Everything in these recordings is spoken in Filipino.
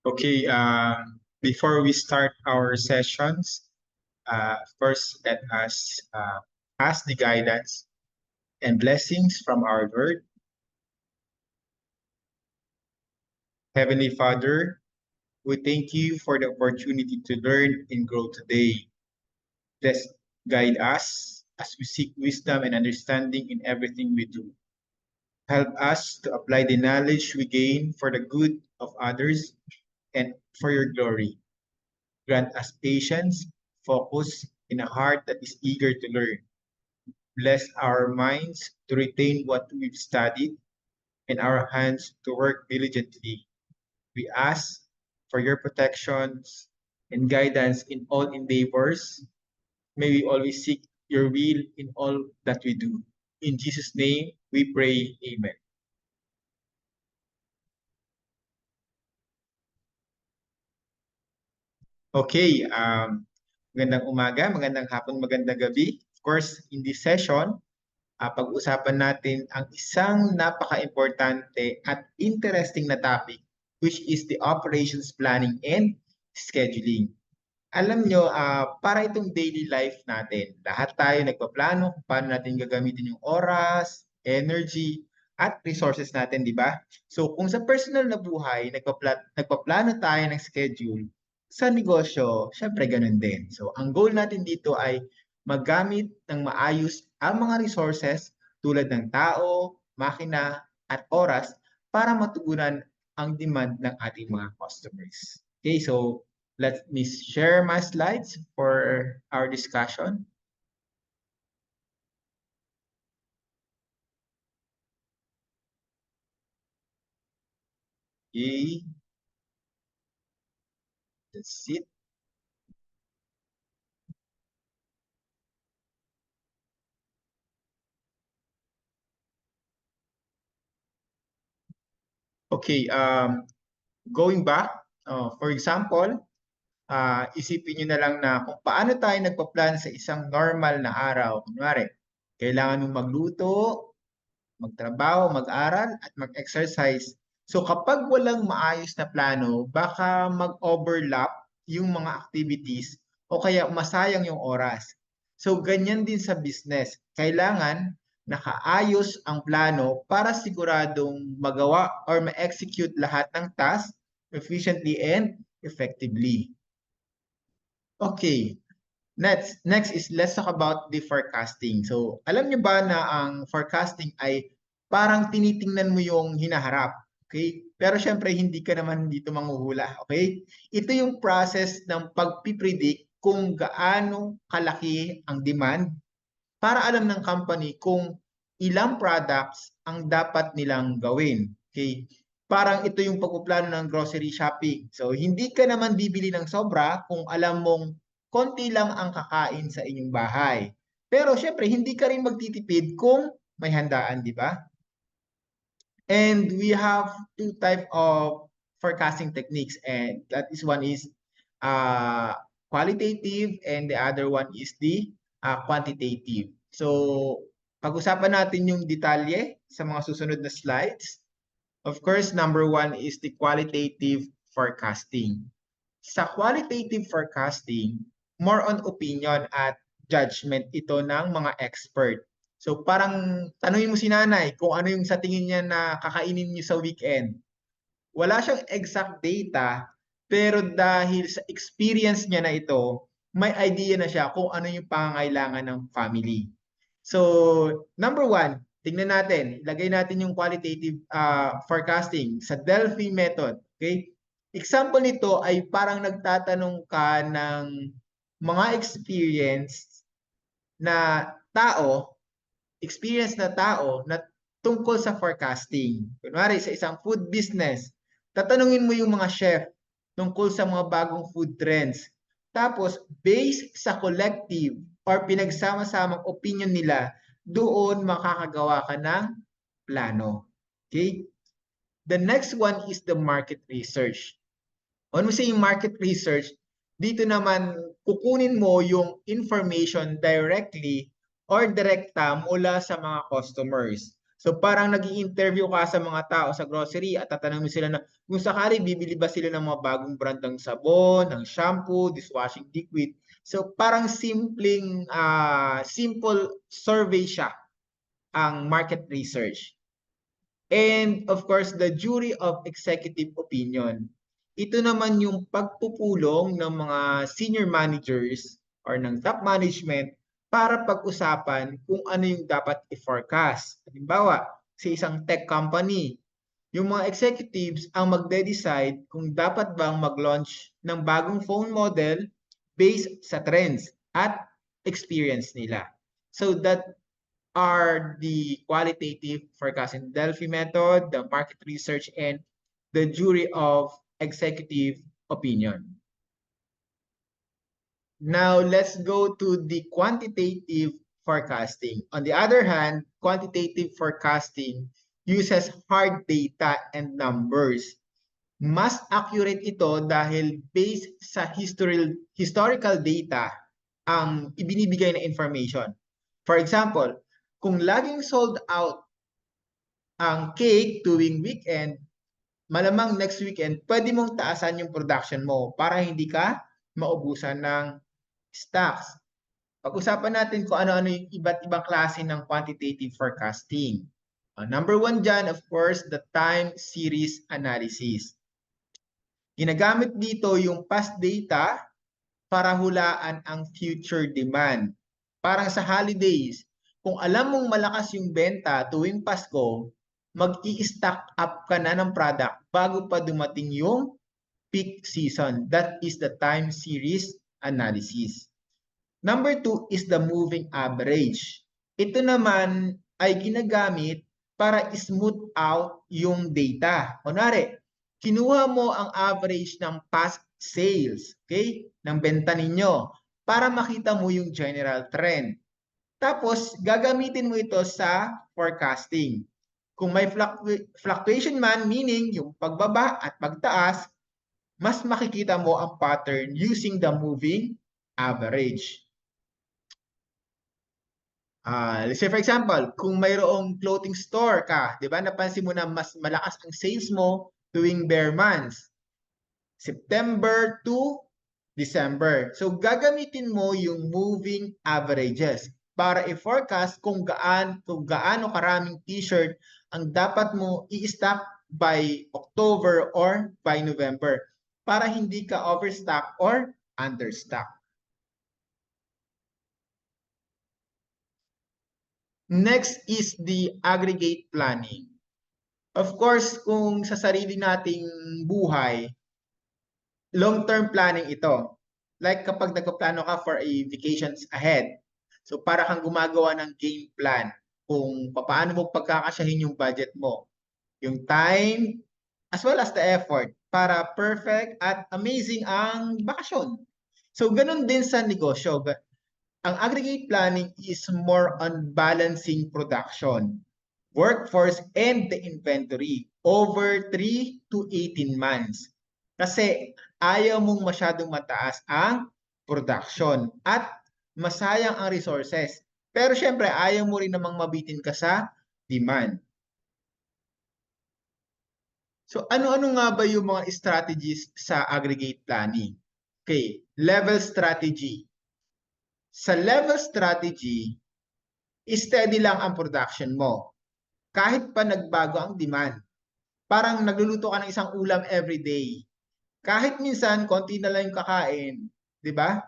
Okay, before we start our sessions, first let us ask the guidance and blessings from our Lord. Heavenly Father, we thank you for the opportunity to learn and grow today. Please guide us as we seek wisdom and understanding in everything we do. Help us to apply the knowledge we gain for the good of others and for your glory. Grant us patience, focus, and a heart that is eager to learn. Bless our minds to retain what we've studied and our hands to work diligently. We ask for your protections and guidance in all endeavors. May we always seek your will in all that we do. In Jesus' name, we pray. Amen. Okay, magandang umaga, magandang hapon, magandang gabi. Of course, in this session, pag-usapan natin ang isang napaka-importante at interesting na topic, which is the operations planning and scheduling. Alam nyo, para itong daily life natin, lahat tayo nagpaplano kung paano natin gagamitin yung oras, energy, at resources natin, di ba? So kung sa personal na buhay, nagpaplano tayo ng schedule, sa negosyo, syempre ganun din. So ang goal natin dito ay maggamit ng maayos ang mga resources tulad ng tao, makina, at oras para matugunan ang demand ng ating mga customers. Okay, so let me share my slides for our discussion. Okay, that's it. Okay, going back, for example, isipin nyo na lang na kung paano tayo nagpa-plan sa isang normal na araw. Kunwari, kailangan mong magluto, magtrabaho, mag-aral, at mag-exercise. So kapag walang maayos na plano, baka mag-overlap yung mga activities o kaya masayang yung oras. So ganyan din sa business. Kailangan nakaayos ang plano para siguradong magawa or ma-execute lahat ng tasks efficiently and effectively. Okay, next is let's talk about the forecasting. So, alam niyo ba na ang forecasting ay parang tinitingnan mo yung hinaharap, okay? Pero syempre hindi ka naman dito manghuhula, okay? Ito yung process ng pagpipredict kung gaano kalaki ang demand para alam ng company kung ilang products ang dapat nilang gawin, okay? Parang ito yung pagpuplano ng grocery shopping. So, hindi ka naman bibili ng sobra kung alam mong konti lang ang kakain sa inyong bahay. Pero syempre, hindi ka rin magtitipid kung may handaan, di ba? And we have two type of forecasting techniques, and that is one is uh, qualitative and the other one is the quantitative. So, pag-usapan natin yung detalye sa mga susunod na slides. Of course, number one is the qualitative forecasting. Sa qualitative forecasting, more on opinion at judgment ito ng mga expert. So parang tanungin mo si nanay kung ano yung sa tingin niya na kakainin niyo sa weekend. Wala siyang exact data, pero dahil sa experience niya na ito, may idea na siya kung ano yung pangangailangan ng family. So, number one, tingnan natin, ilagay natin yung qualitative forecasting sa Delphi method. Okay? Example nito ay parang nagtatanong ka ng mga na tao, experience na tao na tungkol sa forecasting. Kunwari, sa isang food business, tatanungin mo yung mga chef tungkol sa mga bagong food trends. Tapos, based sa collective or pinagsama-samang opinion nila, doon makakagawa ka ng plano. Okay? The next one is the market research. When we say market research, dito naman kukunin mo yung information directly or direkta mula sa mga customers. So parang nag-i-interview ka sa mga tao sa grocery at tatanungin mo sila na kung sakali bibili ba sila ng mga bagong brand ng sabon, ng shampoo, dishwashing liquid. So parang simple survey siya ang market research. And of course, the jury of executive opinion. Ito naman yung pagpupulong ng mga senior managers or ng top management para pag-usapan kung ano yung dapat i-forecast. Halimbawa, sa isang tech company, yung mga executives ang magde-decide kung dapat bang mag-launch ng bagong phone model based sa trends at experience nila. So that are the qualitative forecasting Delphi method, the market research, and the jury of executive opinion. Now, let's go to the quantitative forecasting. On the other hand, quantitative forecasting uses hard data and numbers. Mas accurate ito dahil based sa historical data ang ibinibigay na information. For example, kung laging sold out ang cake tuwing weekend, malamang next weekend, pwede mong taasan yung production mo para hindi ka maubusan ng stocks. Pag-usapan natin kung ano-ano yung iba't ibang klase ng quantitative forecasting. Number one dyan, of course, the time series analysis. Ginagamit dito yung past data para hulaan ang future demand. Parang sa holidays, kung alam mong malakas yung benta tuwing Pasko, mag-i-stock up ka na ng product bago pa dumating yung peak season. That is the time series analysis. Number two is the moving average. Ito naman ay ginagamit para smooth out yung data. Kunwari, kinuha mo ang average ng past sales, okay, ng benta ninyo para makita mo yung general trend. Tapos, gagamitin mo ito sa forecasting. Kung may fluctuation man, meaning yung pagbaba at pagtaas, mas makikita mo ang pattern using the moving average. Let's say for example, kung mayroong clothing store ka, 'di ba? Napansin mo na mas malakas ang sales mo tuwing bare months. September to December. So gagamitin mo yung moving averages para i-forecast kung gaano karaming t-shirt ang dapat mo i-stock by October or by November para hindi ka overstock or understock. Next is the aggregate planning. Of course, kung sa sarili nating buhay, long-term planning ito. Like kapag nagpaplano ka for a vacations ahead. So para kang gumagawa ng game plan kung paano mo pagkakasyahin yung budget mo. Yung time as well as the effort para perfect at amazing ang bakasyon. So ganun din sa negosyo. Ang aggregate planning is more on balancing production, workforce, and the inventory over 3 to 18 months. Kasi ayaw mong masyadong mataas ang production at masayang ang resources. Pero syempre, ayaw mo rin namang mabitin ka sa demand. So ano-ano nga ba yung mga strategies sa aggregate planning? Okay, level strategy. Sa level strategy, steady lang ang production mo. Kahit pa nagbago ang demand. Parang nagluluto ka ng isang ulam every day. Kahit minsan, konti na lang yung kakain. Di ba?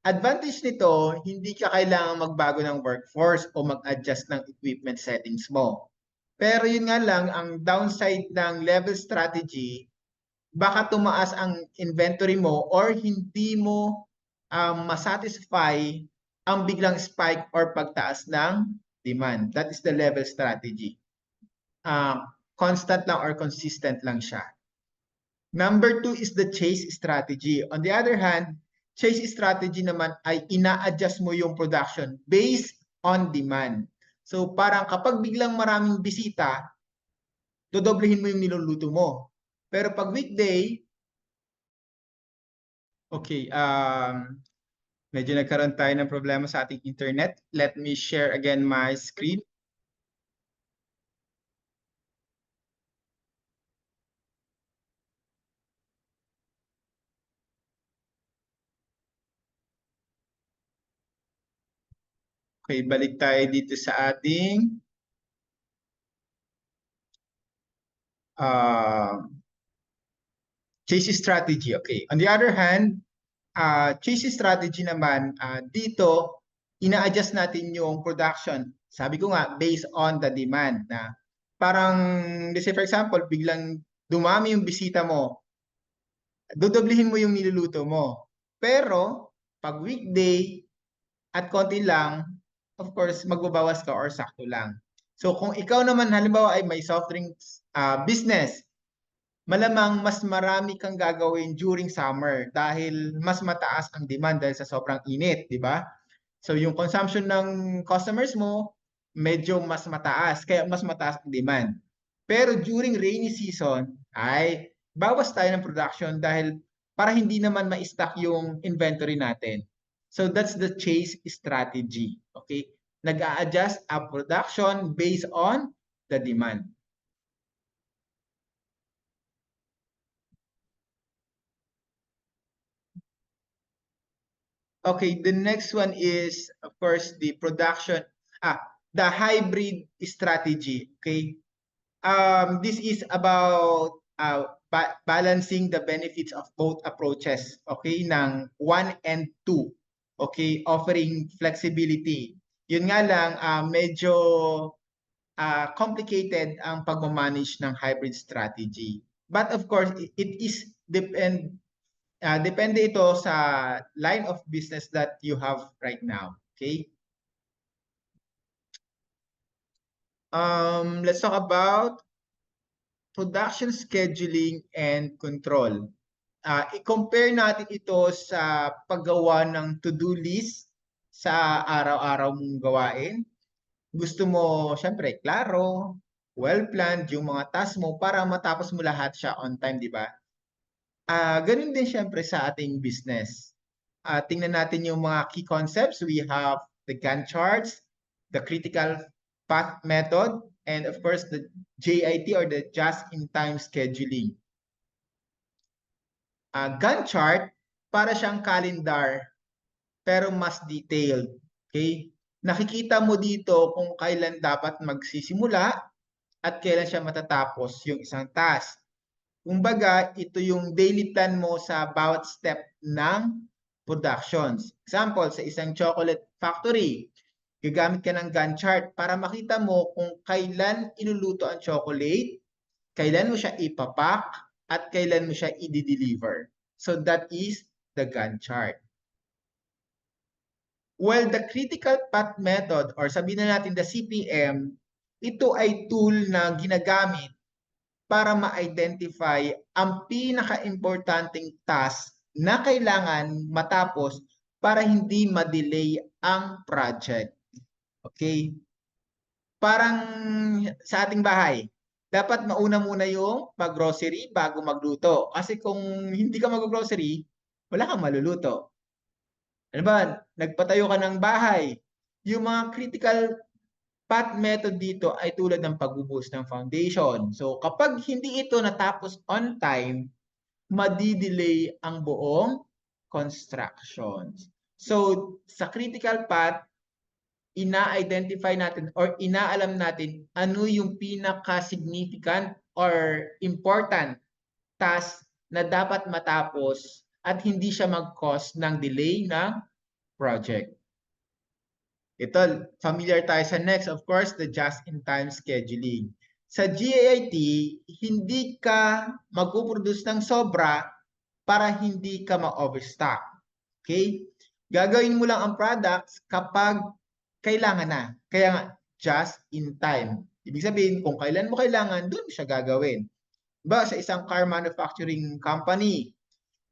Advantage nito, hindi ka kailangang magbago ng workforce o mag-adjust ng equipment settings mo. Pero yun nga lang, ang downside ng level strategy, baka tumaas ang inventory mo or hindi mo masatisfy ang biglang spike or pagtaas ng demand. That is the level strategy. Constant lang or consistent lang siya. Number two is the chase strategy. On the other hand, chase strategy naman ay ina-adjust mo yung production based on demand. So parang kapag biglang maraming bisita, dodoblehin mo yung niluluto mo. Pero pag weekday, okay, medyo nagkaroon tayo ng problema sa ating internet. Let me share again my screen. Okay, balik tayo dito sa ating chassis strategy. Okay. On the other hand, chassis strategy naman, dito, ina-adjust natin yung production. Sabi ko nga, based on the demand na parang, let's say for example, biglang dumami yung bisita mo, dodoblihin mo yung niluluto mo. Pero, pag weekday at konti lang, of course, magbabawas ka or sakto lang. So, kung ikaw naman halimbawa ay may soft drinks business, malamang mas marami kang gagawin during summer dahil mas mataas ang demand dahil sa sobrang init, di ba? So yung consumption ng customers mo medyo mas mataas, kaya mas mataas ang demand. Pero during rainy season ay bawas tayo ng production dahil para hindi naman ma-stock yung inventory natin. So that's the chase strategy. Okay? Nag-a-adjust ang production based on the demand. Okay, the next one is, of course, the production, the hybrid strategy. Okay, this is about balancing the benefits of both approaches. Okay, ng 1 and 2. Okay, offering flexibility. Yun nga lang, medyo complicated ang pag-manage ng hybrid strategy. But of course, it is depende ito sa line of business that you have right now. Okay? Let's talk about production scheduling and control. I-compare natin ito sa paggawa ng to-do list sa araw-araw mong gawain. Gusto mo, syempre, klaro, well-planned yung mga task mo para matapos mo lahat siya on time, di ba? Ganun din syempre sa ating business. Tingnan natin yung mga key concepts. We have the Gantt charts, the critical path method, and of course the JIT or the just-in-time scheduling. Gantt chart, para siyang calendar, pero mas detailed. Okay? Nakikita mo dito kung kailan dapat magsisimula at kailan siya matatapos yung isang task. Kumbaga, ito yung daily plan mo sa bawat step ng productions. Example, sa isang chocolate factory, gagamit ka ng Gantt chart para makita mo kung kailan iluluto ang chocolate, kailan mo siya ipapak, at kailan mo siya i-deliver. So that is the Gantt chart. Well, the critical path method or sabihin na natin the CPM, ito ay tool na ginagamit para ma-identify ang pinaka-importanting task na kailangan matapos para hindi ma-delay ang project. Okay? Parang sa ating bahay, dapat mauna muna yung mag-grocery bago magluto. Kasi kung hindi ka mag-grocery, wala kang maluluto. Ano ba? Nagpatayo ka ng bahay. Yung mga critical path method dito ay tulad ng pagbubuhos ng foundation. So kapag hindi ito natapos on time, madidelay ang buong construction. So sa critical path, ina-identify natin or inaalam natin ano yung pinaka-significant or important task na dapat matapos at hindi siya mag-cause ng delay ng project. Ito, familiar tayo sa next, of course, the just-in-time scheduling. Sa GAIT, hindi ka mag-produce ng sobra para hindi ka ma-overstock. Okay? Gagawin mo lang ang products kapag kailangan na. Kaya nga, just in time. Ibig sabihin, kung kailan mo kailangan, doon mo siya gagawin. Ba, sa isang car manufacturing company,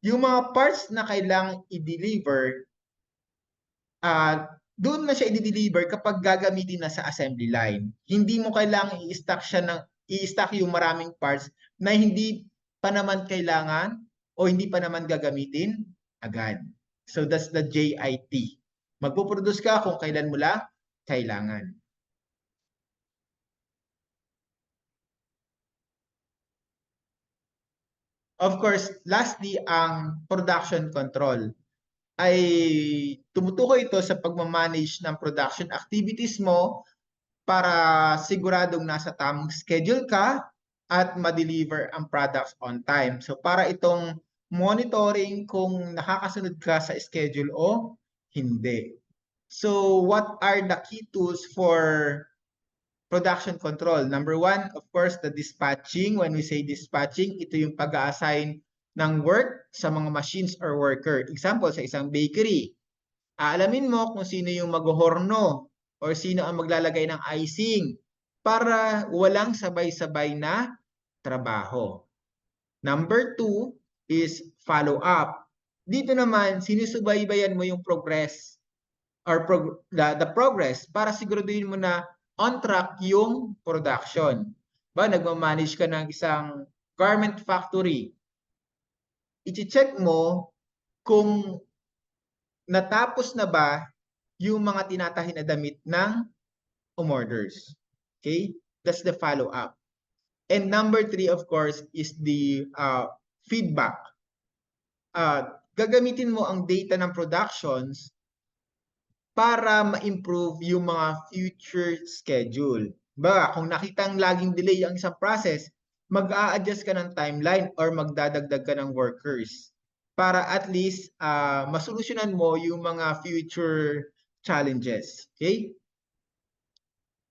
yung mga parts na kailangang i-deliver, doon na siya i-deliver kapag gagamitin na sa assembly line. Hindi mo kailangang i-stock yung maraming parts na hindi pa naman kailangan o hindi pa naman gagamitin agad. So that's the JIT. Magpo-produce ka kung kailan mo lang kailangan. Of course, lastly, ang production control. ay tumutukoy ito sa pagmamanage ng production activities mo para siguradong nasa tamang schedule ka at ma-deliver ang products on time. So para itong monitoring kung nakakasunod ka sa schedule o hindi. So what are the key tools for production control? Number one, of course, the dispatching. When we say dispatching, ito yung pag-a-assign ng work sa mga machines or worker. Example, sa isang bakery, aalamin mo kung sino yung maghuhorno or sino ang maglalagay ng icing para walang sabay-sabay na trabaho. Number two is follow up. Dito naman, sinusubaybayan mo yung progress or the progress para siguraduhin mo na on track yung production. Nagmamanage ka ng isang garment factory. I-check mo kung natapos na ba yung mga tinatahi na damit ng umorders. Okay? That's the follow-up. And number three, of course, is the feedback. Gagamitin mo ang data ng productions para ma-improve yung mga future schedule. Kung nakitang laging delay ang isang process, mag-a-adjust ka ng timeline or magdadagdag ka ng workers para at least masolusyonan mo yung mga future challenges. Okay?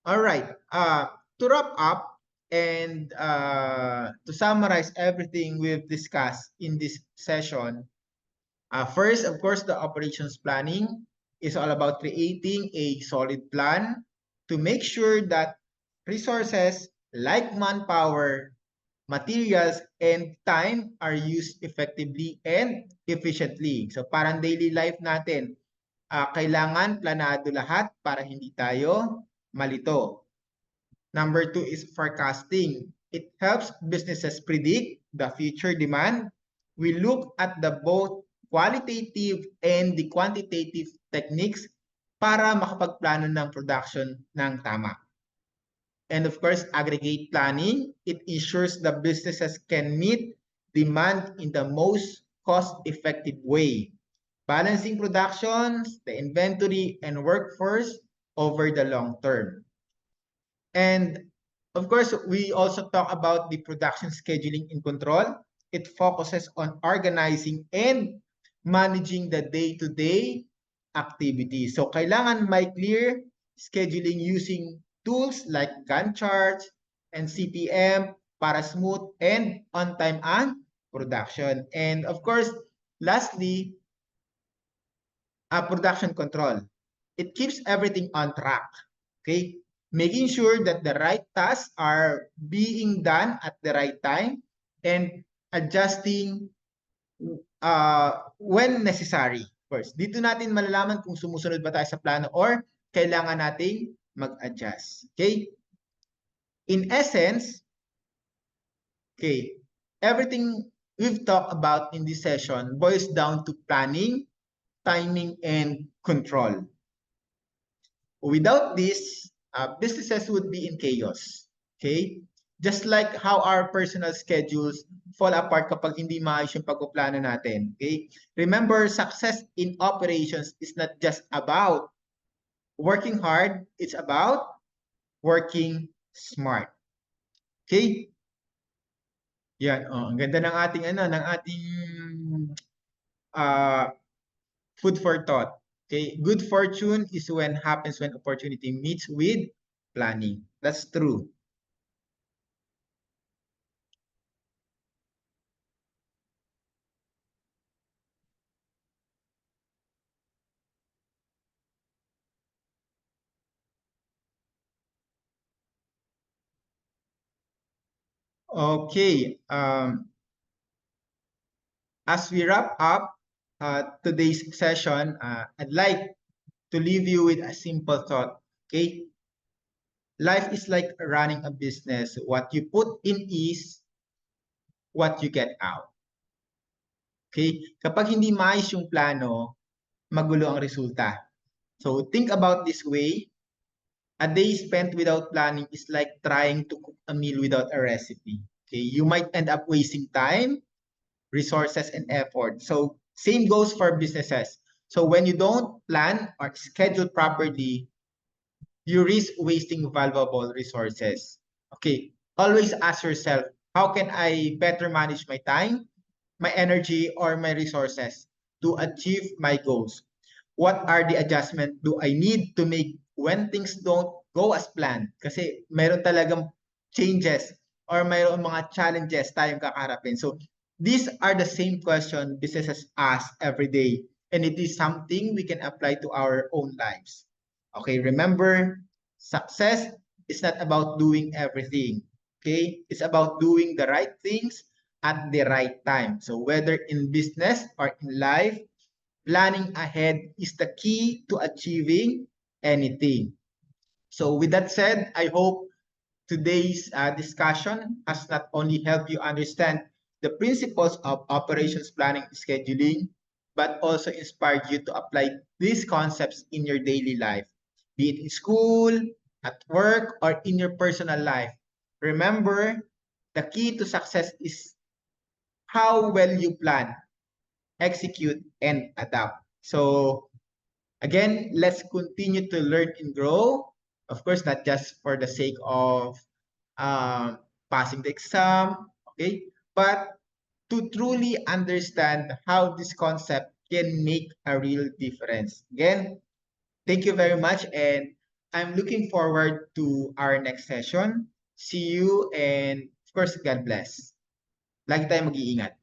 All right. To wrap up and to summarize everything we've discussed in this session, first, of course, the operations planning is all about creating a solid plan to make sure that resources like manpower, materials, and time are used effectively and efficiently. So parang daily life natin, kailangan planado lahat para hindi tayo malito. Number two is forecasting. It helps businesses predict the future demand. We look at the both qualitative and the quantitative techniques para makapagplano ng production ng tama. And of course, aggregate planning. It ensures the businesses can meet demand in the most cost-effective way. Balancing productions, the inventory, and workforce over the long term. And of course, we also talk about the production scheduling and control. It focuses on organizing and managing the day-to-day activities. So kailangan may clear scheduling using tools like Gantt charts and CPM para smooth and on-time ang production. And of course, lastly, production control. It keeps everything on track. Okay? Making sure that the right tasks are being done at the right time and adjusting when necessary. First, dito natin malalaman kung sumusunod ba tayo sa plano or kailangan nating mag-adjust. Okay? In essence, okay, everything we've talked about in this session boils down to planning, timing, and control. Without this, businesses would be in chaos. Okay? Just like how our personal schedules fall apart kapag hindi maayos yung pagpaplano natin. Okay? Remember, success in operations is not just about working hard, it's about working smart. Okay? Yan, ang ganda ng ating food for thought. Okay, good fortune is when happens when opportunity meets with planning. That's true. Okay, as we wrap up today's session, I'd like to leave you with a simple thought. Okay, life is like running a business. What you put in is what you get out. Okay, kapag hindi maayos yung plano, magulo ang resulta. So think about this way. A day spent without planning is like trying to cook a meal without a recipe. Okay, you might end up wasting time, resources, and effort. So same goes for businesses. So when you don't plan or schedule properly, you risk wasting valuable resources. Okay, always ask yourself, how can I better manage my time, my energy, or my resources to achieve my goals? What are the adjustments do I need to make when things don't go as planned? Kasi meron talagang changes or mayroong mga challenges tayong kakaharapin. So these are the same question businesses ask every day, and it is something we can apply to our own lives. Okay, remember, success is not about doing everything. Okay, it's about doing the right things at the right time. So whether in business or in life, planning ahead is the key to achieving anything. So with that said, I hope today's discussion has not only helped you understand the principles of operations planning and scheduling, but also inspired you to apply these concepts in your daily life, be it in school, at work, or in your personal life. Remember, the key to success is how well you plan, execute, and adapt. So again, let's continue to learn and grow. Of course, not just for the sake of passing the exam, okay, but to truly understand how this concept can make a real difference. Again, thank you very much, and I'm looking forward to our next session. See you, and of course, God bless. Lagi tayong mag-iingat.